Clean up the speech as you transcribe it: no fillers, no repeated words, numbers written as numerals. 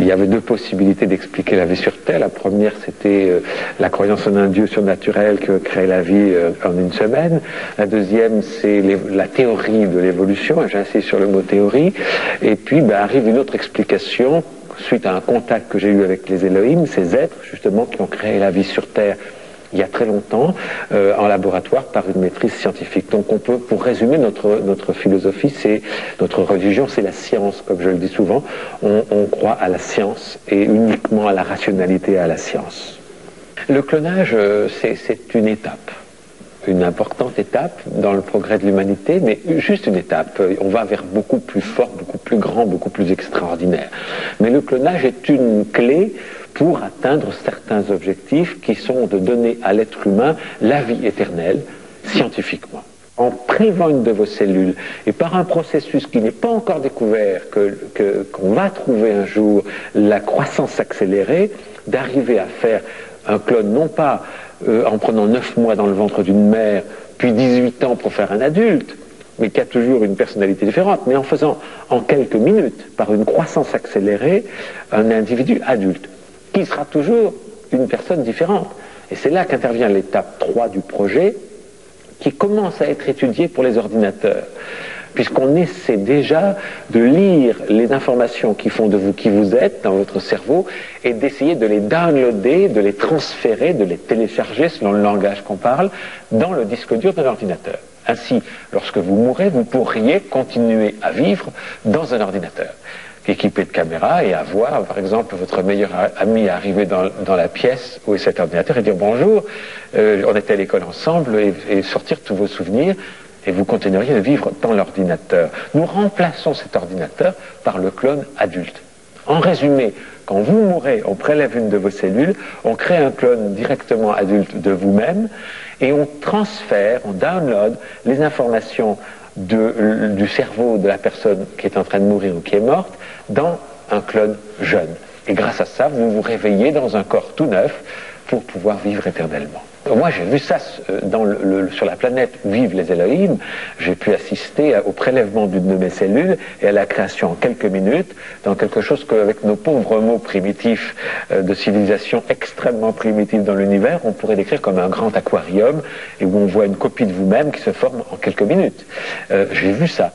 y avait deux possibilités d'expliquer la vie sur Terre. La première, c'était la croyance en un Dieu surnaturel qui crée la vie en une semaine. La deuxième, c'est la théorie de l'évolution, et j'insiste sur le mot théorie. Et puis arrive une autre explication, suite à un contact que j'ai eu avec les Elohim, ces êtres justement qui ont créé la vie sur Terre il y a très longtemps, en laboratoire, par une maîtrise scientifique. Donc on peut, pour résumer, notre philosophie, notre religion, c'est la science, comme je le dis souvent. On croit à la science et uniquement à la rationalité et à la science. Le clonage, c'est une étape. Une importante étape dans le progrès de l'humanité, mais juste une étape. On va vers beaucoup plus fort, beaucoup plus grand, beaucoup plus extraordinaire. Mais le clonage est une clé pour atteindre certains objectifs qui sont de donner à l'être humain la vie éternelle, scientifiquement. En privant une de vos cellules et par un processus qui n'est pas encore découvert, qu'on va trouver un jour, la croissance accélérée, d'arriver à faire un clone, non pas en prenant 9 mois dans le ventre d'une mère, puis 18 ans pour faire un adulte, mais qui a toujours une personnalité différente, mais en faisant en quelques minutes, par une croissance accélérée, un individu adulte, qui sera toujours une personne différente. Et c'est là qu'intervient l'étape 3 du projet, qui commence à être étudiée pour les ordinateurs, puisqu'on essaie déjà de lire les informations qui font de vous qui vous êtes dans votre cerveau, et d'essayer de les downloader, de les transférer, de les télécharger, selon le langage qu'on parle, dans le disque dur de l'ordinateur. Ainsi, lorsque vous mourrez, vous pourriez continuer à vivre dans un ordinateur équipé de caméras et à voir, par exemple, votre meilleur ami arriver dans la pièce où est cet ordinateur et dire bonjour, on était à l'école ensemble, et sortir tous vos souvenirs, et vous continueriez de vivre dans l'ordinateur. Nous remplaçons cet ordinateur par le clone adulte. En résumé, quand vous mourrez, on prélève une de vos cellules, on crée un clone directement adulte de vous-même, et on transfère, on download les informations du cerveau de la personne qui est en train de mourir ou qui est morte dans un clone jeune. Et grâce à ça, vous vous réveillez dans un corps tout neuf pour pouvoir vivre éternellement. Moi, j'ai vu ça sur la planète où vivent les Elohim. J'ai pu assister au prélèvement d'une de mes cellules et à la création en quelques minutes dans quelque chose qu'avec nos pauvres mots primitifs de civilisation extrêmement primitive dans l'univers, on pourrait décrire comme un grand aquarium et où on voit une copie de vous-même qui se forme en quelques minutes. J'ai vu ça.